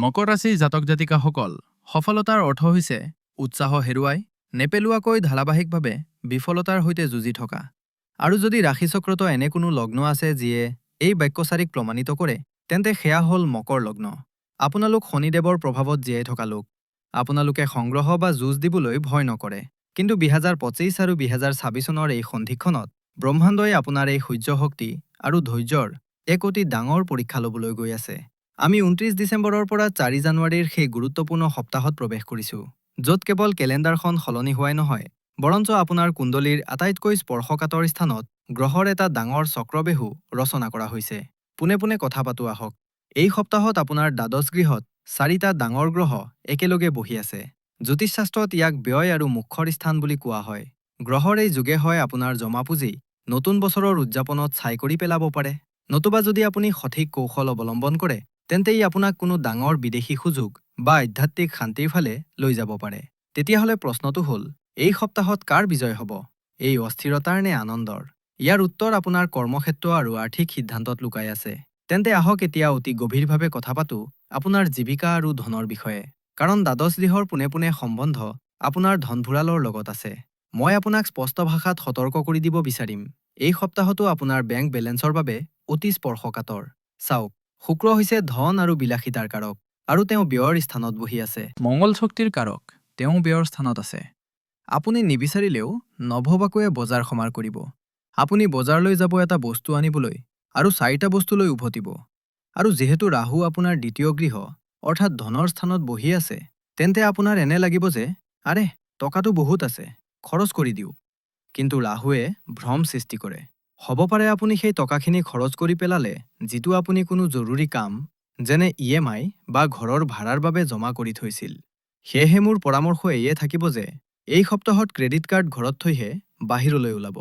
মকৰ ৰাশিৰ জাতক জাতিকাসকল, সফলতাৰ অৰ্থ হৈছে উৎসাহ হেৰুৱাই নেপেলোৱাকৈ ধাৰাবাহিকভাৱে বিফলতাৰ সৈতে যুঁজি থকা। আৰু যদি ৰাশিচক্ৰত এনে কোনো লগ্ন আছে যিয়ে এই বাক্যচাৰিক প্ৰমাণিত কৰে, তেন্তে সেয়া হ'ল মকৰ লগ্ন। আপোনালোক শনিদেৱৰ প্ৰভাৱত জীয়াই থকা লোক। আপোনালোকে সংগ্ৰহ বা যুঁজ দিবলৈ ভয় নকৰে। কিন্তু 2025 আৰু 2026 চনৰ এই সন্ধিক্ষণত ব্ৰহ্মাণ্ডই আপোনাৰ এই সহ্য শক্তি আৰু ধৈৰ্যৰ এক অতি ডাঙৰ পৰীক্ষা ল'বলৈ গৈ আছে। আমি 29 ডিচেম্বৰৰ পৰা 4 জানুৱাৰীৰ সেই গুৰুত্বপূৰ্ণ সপ্তাহত প্ৰৱেশ কৰিছোঁ, য'ত কেৱল কেলেণ্ডাৰখন সলনি হোৱাই নহয়, বৰঞ্চ আপোনাৰ কুণ্ডলীৰ আটাইতকৈ স্পৰ্শকাতৰ স্থানত গ্ৰহৰ এটা ডাঙৰ চক্ৰবেহু ৰচনা কৰা হৈছে। পোনে পোনে কথা পাতো আহক। এই সপ্তাহত আপোনাৰ দ্বাদশ গৃহত 4টা ডাঙৰ গ্ৰহ একেলগে বহি আছে। জ্যোতিষশাস্ত্ৰত ইয়াক ব্যয় আৰু মুখ্যৰ স্থান বুলি কোৱা হয়। গ্ৰহৰ এই যুগে হয় আপোনাৰ জমা পুঁজি নতুন বছৰৰ উদযাপনত ছাই কৰি পেলাব পাৰে। নতুবা যদি আপুনি সঠিক কৌশল অৱলম্বন কৰে, তেন্তে ই আপোনাক কোনো ডাঙৰ বিদেশী সুযোগ বা আধ্যাত্মিক শান্তিৰ ফালে লৈ যাব পাৰে। তেতিয়াহ'লে প্ৰশ্নটো হ'ল, এই সপ্তাহত কাৰ বিজয় হ'ব? এই অস্থিৰতাৰ নে আনন্দৰ? ইয়াৰ উত্তৰ আপোনাৰ কৰ্মক্ষেত্ৰ আৰু আৰ্থিক সিদ্ধান্তত লুকাই আছে। তেন্তে আহক এতিয়া অতি গভীৰভাৱে কথা পাতো আপোনাৰ জীৱিকা আৰু ধনৰ বিষয়ে। কাৰণ দ্বাদশ গৃহৰ পোনে পোনে সম্বন্ধ আপোনাৰ ধনভঁৰালৰ লগত আছে। মই আপোনাক স্পষ্ট ভাষাত সতৰ্ক কৰি দিব বিচাৰিম, এই সপ্তাহতো আপোনাৰ বেংক বেলেন্সৰ বাবে অতি স্পৰ্শকাতৰ। চাওক, শুক্ৰ হৈছে ধন আৰু বিলাসিতাৰ কাৰক, আৰু তেওঁ ব্যয়ৰ স্থানত বহি আছে। মংগল শক্তিৰ কাৰক, তেওঁ ব্যয়ৰ স্থানত আছে। আপুনি নিবিচাৰিলেও নভবাকৈয়ে বজাৰ সমাৰ কৰিব। আপুনি বজাৰলৈ যাব এটা বস্তু আনিবলৈ আৰু 4টা বস্তুলৈ উভতিব। আৰু যিহেতু ৰাহু আপোনাৰ দ্বিতীয় গৃহ অৰ্থাৎ ধনৰ স্থানত বহি আছে, তেন্তে আপোনাৰ এনে লাগিব যে আৰে টকাটো বহুত আছে, খৰচ কৰি দিওঁ। কিন্তু ৰাহুৱে ভ্ৰম সৃষ্টি কৰে। হ'ব পাৰে আপুনি সেই টকাখিনি খৰচ কৰি পেলালে যিটো আপুনি কোনো জৰুৰী কাম যেনে EMI বা ঘৰৰ ভাড়াৰ বাবে জমা কৰি থৈছিল। সেয়েহে মোৰ পৰামৰ্শ এয়ে থাকিব যে এই সপ্তাহত ক্ৰেডিট কাৰ্ড ঘৰত থৈহে বাহিৰলৈ ওলাব।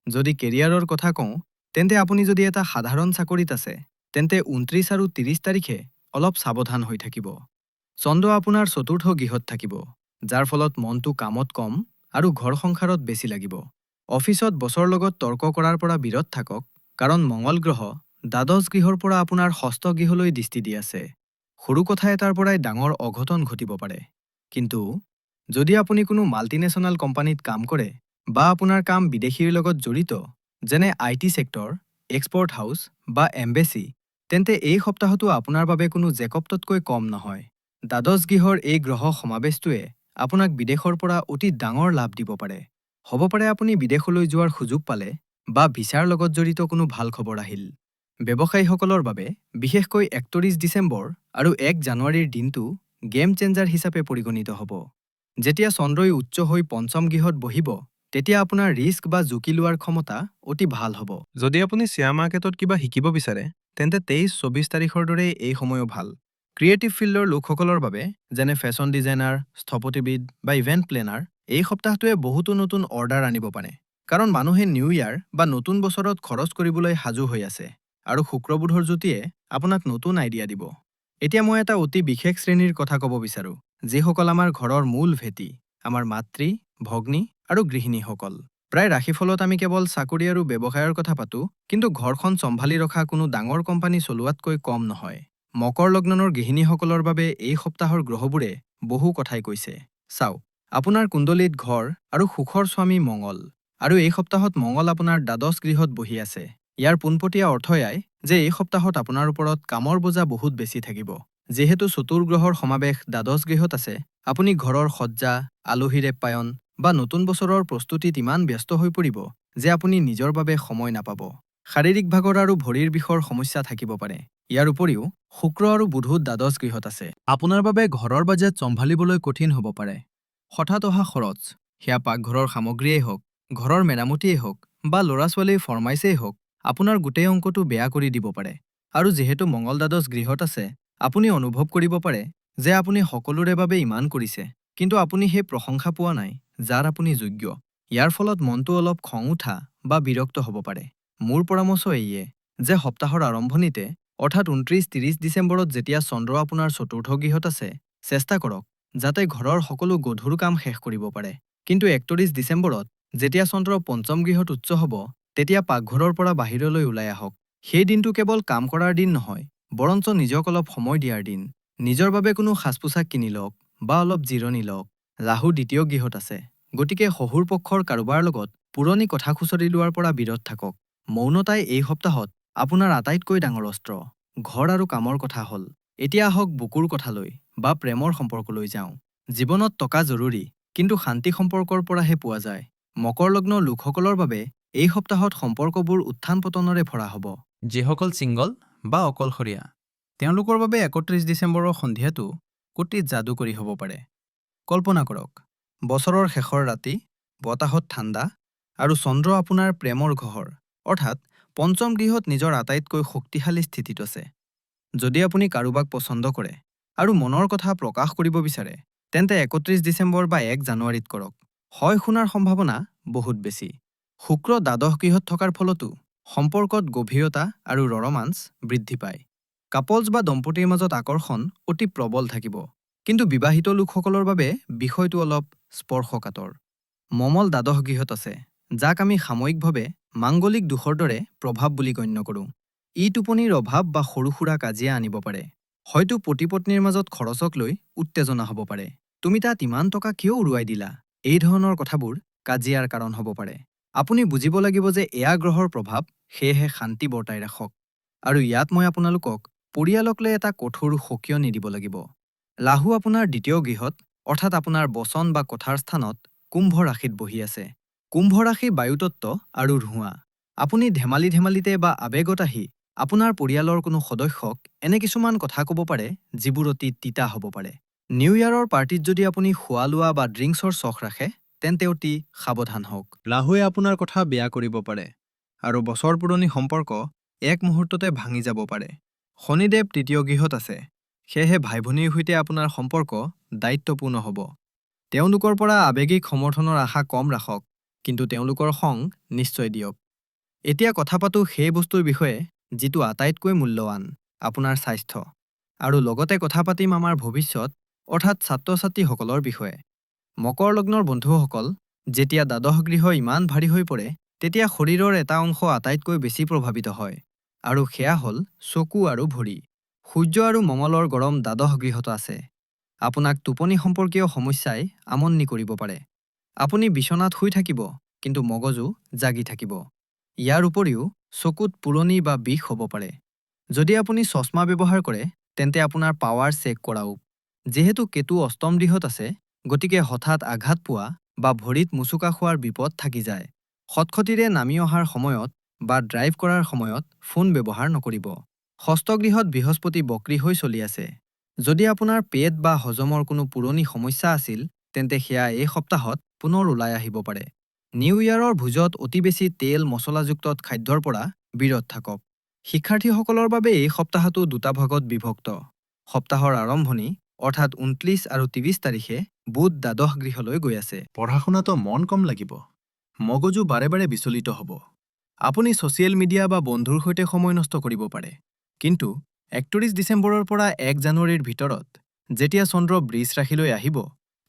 যদি কেৰিয়াৰৰ কথা কওঁ, তেন্তে আপুনি যদি এটা সাধাৰণ চাকৰিত আছে, তেন্তে 29 আৰু 30 তাৰিখে অলপ সাৱধান হৈ থাকিব। চন্দ্ৰ আপোনাৰ চতুৰ্থ গৃহত থাকিব, যাৰ ফলত মনটো কামত কম আৰু ঘৰ সংসাৰত বেছি লাগিব। অফিচত বছৰ লগত তৰ্ক কৰাৰ পৰা বিৰত থাকক, কাৰণ মংগল গ্ৰহ দ্বাদশ গৃহৰ পৰা আপোনাৰ ষষ্ঠ গৃহলৈ দৃষ্টি দি আছে। সৰু কথা এটাৰ পৰাই ডাঙৰ অঘটন ঘটিব পাৰে। কিন্তু যদি আপুনি কোনো মাল্টিনেশ্যনেল কোম্পানীত কাম কৰে বা আপোনাৰ কাম বিদেশীৰ লগত জড়িত, যেনে IT চেক্টৰ, এক্সপৰ্ট হাউচ বা এম্বেচি, তেন্তে এই সপ্তাহটো আপোনাৰ বাবে কোনো জেকপটতকৈ কম নহয়। দ্বাদশ গৃহৰ এই গ্ৰহ সমাৱেশটোৱে আপোনাক বিদেশৰ পৰা অতি ডাঙৰ লাভ দিব পাৰে। হ'ব পাৰে আপুনি বিদেশলৈ যোৱাৰ সুযোগ পালে বা ভিছাৰ লগত জড়িত কোনো ভাল খবৰ আহিল। ব্যৱসায়ীসকলৰ বাবে বিশেষকৈ 31 ডিচেম্বৰ আৰু 1 জানুৱাৰীৰ দিনটো গেম চেঞ্জাৰ হিচাপে পৰিগণিত হ'ব। যেতিয়া চন্দ্ৰই উচ্চ হৈ পঞ্চম গৃহত বহিব, তেতিয়া আপোনাৰ ৰিস্ক বা ঝুঁকি লোৱাৰ ক্ষমতা অতি ভাল হ'ব। যদি আপুনি শ্বেয়াৰ মাৰ্কেটত কিবা শিকিব বিচাৰে, তেন্তে 23-24 তাৰিখৰ দৰে এই সময়ো ভাল। ক্ৰিয়েটিভ ফিল্ডৰ লোকসকলৰ বাবে, যেনে ফেশ্বন ডিজাইনাৰ, স্থপতিবিদ বা ইভেণ্ট প্লেনাৰ, এই সপ্তাহটোৱে বহুতো নতুন অৰ্ডাৰ আনিব পাৰে। কাৰণ মানুহে নিউ ইয়াৰ বা নতুন বছৰত খৰচ কৰিবলৈ সাজু হৈ আছে, আৰু শুক্ৰ-বুধৰ যুতিয়ে আপোনাক নতুন আইডিয়া দিব। এতিয়া মই এটা অতি বিশেষ শ্ৰেণীৰ কথা ক'ব বিচাৰো, যিসকল আমাৰ ঘৰৰ মূল ভেটি, আমাৰ মাতৃ, ভগ্নী আৰু গৃহিণীসকল। প্ৰায় ৰাশিফলত আমি কেৱল চাকৰি আৰু ব্যৱসায়ৰ কথা পাতো, কিন্তু ঘৰখন চম্ভালি ৰখা কোনো ডাঙৰ কোম্পানী চলোৱাতকৈ কম নহয়। মকৰ লগ্নৰ গৃহিণীসকলৰ বাবে এই সপ্তাহৰ গ্ৰহবোৰে বহু কথাই কৈছে। চাওক, আপোনাৰ কুণ্ডলীত ঘৰ আৰু সুখৰ স্বামী মংগল, আৰু এই সপ্তাহত মংগল আপোনাৰ দ্বাদশ গৃহত বহি আছে। ইয়াৰ পোনপটীয়া অৰ্থ এয়াই যে এই সপ্তাহত আপোনাৰ ওপৰত কামৰ বোজা বহুত বেছি থাকিব। যিহেতু চতুৰ্গ্ৰহৰ সমাৱেশ দ্বাদশ গৃহত আছে, আপুনি ঘৰৰ সজ্জা, আলহীৰ আপ্যায়ন বা নতুন বছৰৰ প্ৰস্তুতিত ইমান ব্যস্ত হৈ পৰিব যে আপুনি নিজৰ বাবে সময় নাপাব। শাৰীৰিক ভাগৰ আৰু ভৰিৰ বিষৰ সমস্যা থাকিব পাৰে। ইয়াৰ উপৰিও শুক্ৰ আৰু বুধো দ্বাদশ গৃহত আছে। আপোনাৰ বাবে ঘৰৰ বাজেট চম্ভালিবলৈ কঠিন হ'ব পাৰে। হঠাৎ অহা খৰচ, সেয়া পাকঘৰৰ সামগ্ৰীয়েই হওক, ঘৰৰ মেৰামতিয়েই হওক বা ল'ৰা-ছোৱালীৰ ফৰমাইছেই হওক, আপোনাৰ গোটেই অংকটো বেয়া কৰি দিব পাৰে। আৰু যিহেতু মংগল দ্বাদশ গৃহত আছে, আপুনি অনুভৱ কৰিব পাৰে যে আপুনি সকলোৰে বাবে ইমান কৰিছে, কিন্তু আপুনি সেই প্ৰশংসা পোৱা নাই যাৰ আপুনি যোগ্য। ইয়াৰ ফলত মনটো অলপ খং উঠা বা বিৰক্ত হ'ব পাৰে। মোৰ পৰামৰ্শ এইয়ে যে সপ্তাহৰ আৰম্ভণিতে, অৰ্থাৎ 29-30 ডিচেম্বৰত যেতিয়া চন্দ্ৰ আপোনাৰ চতুৰ্থ গৃহত আছে, চেষ্টা কৰক যাতে ঘৰৰ সকলো গধুৰ কাম শেষ কৰিব পাৰে। কিন্তু 31 ডিচেম্বৰত যেতিয়া চন্দ্ৰ পঞ্চম গৃহত উচ্চ হ'ব, তেতিয়া পাকঘৰৰ পৰা বাহিৰলৈ ওলাই আহক। সেই দিনটো কেৱল কাম কৰাৰ দিন নহয়, বৰঞ্চ নিজক অলপ সময় দিয়াৰ দিন। নিজৰ বাবে কোনো সাজ-পোছাক কিনি লওক বা অলপ জিৰণি লওক। ৰাহু দ্বিতীয় গৃহত আছে, গতিকে শহুৰ পক্ষৰ কাৰোবাৰ লগত পুৰণি কথা খুচৰি লোৱাৰ পৰা বিৰত থাকক। মৌনতাই এই সপ্তাহত আপোনাৰ আটাইতকৈ ডাঙৰ অস্ত্ৰ। ঘৰ আৰু কামৰ কথা হ'ল। এতিয়া আহক বুকুৰ কথালৈ বা প্ৰেমৰ সম্পৰ্কলৈ যাওঁ। জীৱনত টকা জৰুৰী, কিন্তু শান্তি সম্পৰ্কৰ পৰাহে পোৱা যায়। মকৰ লগ্নৰ লোকসকলৰ বাবে এই সপ্তাহত সম্পৰ্কবোৰ উত্থান পতনেৰে ভৰা হ'ব। যিসকল ছিংগল বা অকলশৰীয়া, তেওঁলোকৰ বাবে ৩১ ডিচেম্বৰৰ সন্ধিয়াটো অতি যাদুকৰী হ'ব পাৰে। কল্পনা কৰক, বছৰৰ শেষৰ ৰাতি, বতাহত ঠাণ্ডা, আৰু চন্দ্ৰ আপোনাৰ প্ৰেমৰ ঘৰ অৰ্থাৎ পঞ্চম গৃহত নিজৰ আটাইতকৈ শক্তিশালী স্থিতিত আছে। যদি আপুনি কাৰোবাক পচন্দ কৰে আৰু মনৰ কথা প্ৰকাশ কৰিব বিচাৰে, তেন্তে ৩১ ডিচেম্বৰ বা ১ জানুৱাৰীত কৰক। হয় শুনাৰ সম্ভাৱনা বহুত বেছি। শুক্ৰ দ্বাদশ গৃহত থকাৰ ফলতো সম্পৰ্কত গভীৰতা আৰু ৰমাঞ্চ বৃদ্ধি পায়। কাপলছ বা দম্পতীৰ মাজত আকৰ্ষণ অতি প্ৰবল থাকিব, কিন্তু বিবাহিত লোকসকলৰ বাবে বিষয়টো অলপ স্পৰ্শকাতৰ। মঙল দ্বাদশ গৃহত আছে, যাক আমি সাময়িকভাৱে মাংগলিক দোষৰ দৰে প্ৰভাৱ বুলি গণ্য কৰোঁ। ই টোপনিৰ অভাৱ বা সৰু সুৰা কাজিয়া আনিব পাৰে। হয়তো পতি পত্নীৰ মাজত খৰচক লৈ উত্তেজনা হ'ব পাৰে। তুমি তাত ইমান টকা কিয় উৰুৱাই দিলা? এই ধৰণৰ কথাবোৰ কাজিয়াৰ কাৰণ হ'ব পাৰে। আপুনি বুজিব লাগিব যে এয়া গ্ৰহৰ প্ৰভাৱ, সেয়েহে শান্তি বৰ্তাই ৰাখক। আৰু ইয়াত মই আপোনালোকক পৰিয়ালক লৈ এটা কঠোৰ সকিয় নিদিব লাগিব। ৰাহু আপোনাৰ দ্বিতীয় গৃহত অৰ্থাৎ আপোনাৰ বচন বা কথাৰ স্থানত কুম্ভ ৰাশিত বহি আছে। কুম্ভ ৰাশি বায়ুতত্ত্ব আৰু ধোঁৱা। আপুনি ধেমালিতে বা আৱেগত আহি আপোনাৰ পৰিয়ালৰ কোনো সদস্যক এনে কিছুমান কথা ক'ব পাৰে যিবোৰ অতি তিতা হ'ব পাৰে। নিউ ইয়াৰৰ পাৰ্টিত যদি আপুনি খোৱা লোৱা বা ড্ৰিংকছৰ চখ ৰাখে, তেন্তে অতি সাৱধান হওক। ৰাহুৱে আপোনাৰ কথা বেয়া কৰিব পাৰে আৰু বছৰ পুৰণি সম্পৰ্ক এক মুহূৰ্ততে ভাঙি যাব পাৰে। শনিদেৱ তৃতীয় গৃহত আছে, সেয়েহে ভাই ভনীৰ সৈতে আপোনাৰ সম্পৰ্ক দায়িত্বপূৰ্ণ হ'ব। তেওঁলোকৰ পৰা আৱেগিক সমৰ্থনৰ আশা কম ৰাখক, কিন্তু তেওঁলোকৰ সং নিশ্চয় দিয়ক। এতিয়া কথা পাতোঁ সেই বস্তুৰ বিষয়ে যিটো আটাইতকৈ মূল্যৱান, আপোনাৰ স্বাস্থ্য। আৰু লগতে কথা পাতিম আমাৰ ভৱিষ্যত অৰ্থাৎ ছাত্ৰ-ছাত্ৰীসকলৰ বিষয়ে। মকৰ লগ্নৰ বন্ধুসকল, যেতিয়া দ্বাদশ গৃহ ইমান ভাৰী হৈ পৰে, তেতিয়া শৰীৰৰ এটা অংশ আটাইতকৈ বেছি প্ৰভাৱিত হয়, আৰু সেয়া হ'ল চকু আৰু ভৰি। সূৰ্য আৰু মঙলৰ গৰম দ্বাদশ গৃহত আছে। আপোনাক টোপনি সম্পৰ্কীয় সমস্যাই আমনি কৰিব পাৰে। আপুনি বিচনাত শুই থাকিব, কিন্তু মগজু জাগি থাকিব। ইয়াৰ উপৰিও চকুত পুৰণি বা বিষ হ'ব পাৰে। যদি আপুনি চশমা ব্যৱহাৰ কৰে, তেন্তে আপোনাৰ পাৱাৰ চেক কৰাওক। যিহেতু কেতু অষ্টম গৃহত আছে, গতিকে হঠাৎ আঘাত পোৱা বা ভৰিত মোচোকা খোৱাৰ বিপদ থাকি যায়। খটখটিৰে নামি অহাৰ সময়ত বা ড্ৰাইভ কৰাৰ সময়ত ফোন ব্যৱহাৰ নকৰিব। ষষ্ঠ গৃহত বৃহস্পতি বক্ৰী হৈ চলি আছে। যদি আপোনাৰ পেট বা হজমৰ কোনো পুৰণি সমস্যা আছিল, তেন্তে সেয়া এই সপ্তাহত পুনৰ ওলাই আহিব পাৰে। নিউ ইয়াৰৰ ভোজত অতি বেছি তেল মছলাযুক্ত খাদ্যৰ পৰা বিৰত থাকক। শিক্ষাৰ্থীসকলৰ বাবে এই সপ্তাহটো দুটা ভাগত বিভক্ত। সপ্তাহৰ আৰম্ভণি অৰ্থাৎ ২৯ আৰু ৩০ তাৰিখে বুধ দ্বাদশ গৃহলৈ গৈ আছে। পঢ়া শুনাতো মন কম লাগিব, মগজু বাৰে বাৰে বিচলিত হ'ব। আপুনি ছ'চিয়েল মিডিয়া বা বন্ধুৰ সৈতে সময় নষ্ট কৰিব পাৰে। কিন্তু ৩১ ডিচেম্বৰৰ পৰা ১ জানুৱাৰীৰ ভিতৰত যেতিয়া চন্দ্ৰ বৃষ ৰাশিলৈ আহিব,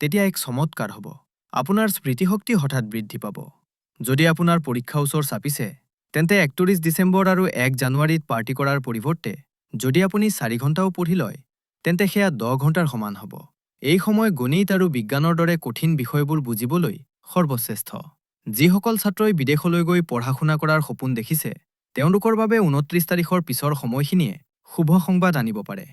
তেতিয়া এক চমৎকাৰ হ'ব। আপোনাৰ স্মৃতিশক্তি হঠাৎ বৃদ্ধি পাব। যদি আপোনাৰ পৰীক্ষা ওচৰ চাপিছে, তেন্তে ৩১ ডিচেম্বৰ আৰু ১ জানুৱাৰীত পাৰ্টি কৰাৰ পৰিৱৰ্তে যদি আপুনি ৪ ঘণ্টাও পঢ়ি লয়, তেন্তে সেয়া ১০ ঘণ্টাৰ সমান হ'ব। এই সময় গণিত আৰু বিজ্ঞানৰ দৰে কঠিন বিষয়বোৰ বুজিবলৈ সৰ্বশ্ৰেষ্ঠ। যিসকল ছাত্ৰই বিদেশলৈ গৈ পঢ়া শুনা কৰাৰ সপোন দেখিছে, তেওঁলোকৰ বাবে ২৯ তাৰিখৰ পিছৰ সময়খিনিয়ে শুভ সংবাদ আনিব পাৰে।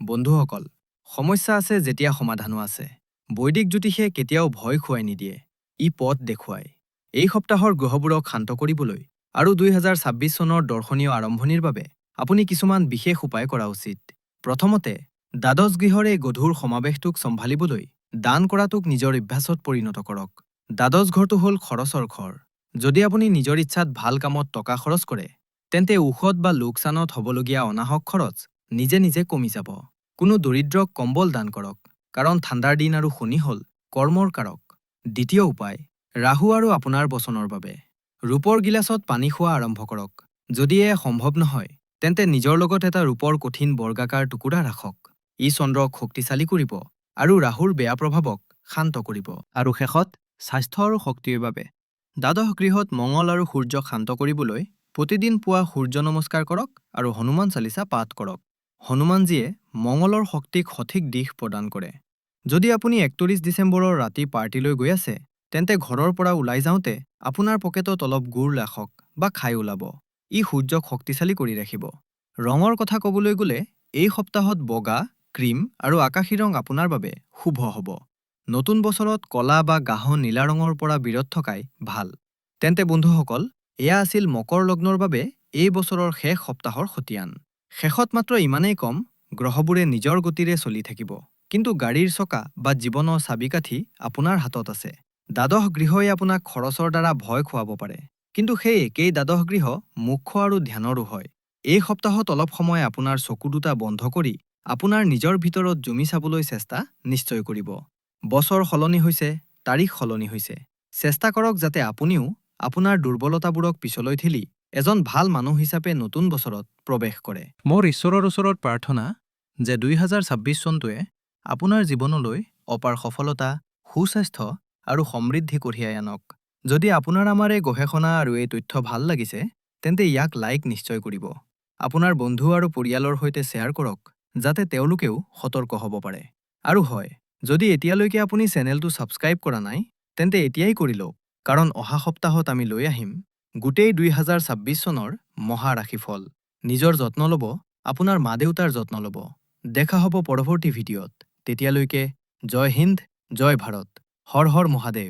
বন্ধুসকল, সমস্যা আছে যেতিয়া সমাধানো আছে। বৈদিক জ্যোতিষে কেতিয়াও ভয় খুৱাই নিদিয়ে, ই পথ দেখুৱায়। এই সপ্তাহৰ গ্ৰহবোৰক শান্ত কৰিবলৈ আৰু ২০২৬ চনৰ দৰ্শনীয় আৰম্ভণিৰ বাবে আপুনি কিছুমান বিশেষ উপায় কৰা উচিত। প্ৰথমতে, দ্বাদশ গৃহৰ এই গধুৰ সমাৱেশটোক চম্ভালিবলৈ দান কৰাটোক নিজৰ অভ্যাসত পৰিণত কৰক। দ্বাদশ ঘৰটো হ'ল খৰচৰ ঘৰ। যদি আপুনি নিজৰ ইচ্ছাত ভাল কামত টকা খৰচ কৰে, তেন্তে ঔষধ বা লোকচানত হ'বলগীয়া অনাহক খৰচ নিজে নিজে কমি যাব। কোনো দৰিদ্ৰক কম্বল দান কৰক, কাৰণ ঠাণ্ডাৰ দিন আৰু শনি হ'ল কৰ্মৰ কাৰক। দ্বিতীয় উপায়, ৰাহু আৰু আপোনাৰ বচনৰ বাবে ৰূপৰ গিলাচত পানী খোৱা আৰম্ভ কৰক। যদি এয়া সম্ভৱ নহয়, তেন্তে নিজৰ লগত এটা ৰূপৰ কঠিন বৰ্গাকাৰ টুকুৰা ৰাখক। ই চন্দ্ৰক শক্তিশালী কৰিব আৰু ৰাহুৰ বেয়া প্ৰভাৱক শান্ত কৰিব। আৰু শেষত, স্বাস্থ্য আৰু শক্তিৰ বাবে দ্বাদশ গৃহত মঙল আৰু সূৰ্যক শান্ত কৰিবলৈ প্ৰতিদিন পুৱা সূৰ্য নমস্কাৰ কৰক আৰু হনুমান চালিচা পাঠ কৰক। হনুমানজীয়ে মঙলৰ শক্তিক সঠিক দিশ প্ৰদান কৰে। যদি আপুনি 31 ডিচেম্বৰৰ ৰাতি পাৰ্টিলৈ গৈ আছে, তেন্তে ঘৰৰ পৰা ওলাই যাওঁতে আপোনাৰ পকেটত অলপ গুড় ৰাখক বা খাই ওলাব। ই সূৰ্যক শক্তিশালী কৰি ৰাখিব। ৰঙৰ কথা ক'বলৈ গ'লে এই সপ্তাহত বগা, ক্ৰীম আৰু আকাশী ৰং আপোনাৰ বাবে শুভ হ'ব। নতুন বছৰত কলা বা গাঢ় নীলা ৰঙৰ পৰা বিৰত থকাই ভাল। তেন্তে বন্ধুসকল, এয়া আছিল মকৰ লগ্নৰ বাবে এই বছৰৰ শেষ সপ্তাহৰ খতিয়ান। শেষত মাত্ৰ ইমানেই কম, গ্ৰহবোৰে নিজৰ গতিৰে চলি থাকিব, কিন্তু গাড়ীৰ চকা বা জীৱনৰ চাবিকাঠি আপোনাৰ হাতত আছে। দ্বাদশ গৃহই আপোনাক খৰচৰ দ্বাৰা ভয় খুৱাব পাৰে, কিন্তু সেই একেই দ্বাদশ গৃহ মুখ্য আৰু ধ্যানৰো হয়। এই সপ্তাহত অলপ সময় আপোনাৰ চকু দুটা বন্ধ কৰি আপোনাৰ নিজৰ ভিতৰত জুমি চাবলৈ চেষ্টা নিশ্চয় কৰিব। বছৰ সলনি হৈছে, তাৰিখ সলনি হৈছে। চেষ্টা কৰক যাতে আপুনিও আপোনাৰ দুৰ্বলতাবোৰক পিছলৈ ঠেলি এজন ভাল মানুহ হিচাপে নতুন বছৰত প্ৰৱেশ কৰে। মোৰ ঈশ্বৰৰ ওচৰত প্ৰাৰ্থনা যে 2026 চনটোৱে আপোনাৰ জীৱনলৈ অপাৰ সফলতা, সুস্বাস্থ্য আৰু সমৃদ্ধি কঢ়িয়াই আনক। যদি আপোনাৰ আমাৰ এই গৱেষণা আৰু এই তথ্য ভাল লাগিছে, তেন্তে ইয়াক লাইক নিশ্চয় কৰিব। আপোনাৰ বন্ধু আৰু পৰিয়ালৰ সৈতে শ্বেয়াৰ কৰক, যাতে তেওঁলোকেও সতৰ্ক হ'ব পাৰে। আৰু হয়, যদি এতিয়ালৈকে আপুনি চেনেলটো ছাবস্ক্ৰাইব কৰা নাই, তেন্তে এতিয়াই কৰি লওক, কাৰণ অহা সপ্তাহত আমি লৈ আহিম গোটেই 2026 চনৰ মহা ৰাশিফল। নিজৰ যত্ন ল'ব, আপোনাৰ মা-দেউতাৰ যত্ন ল'ব। দেখা হ'ব পৰৱৰ্তী ভিডিঅ'ত। তেতিয়ালৈকে জয় হিন্দ, জয় ভাৰত, হৰ হৰ মহাদেৱ।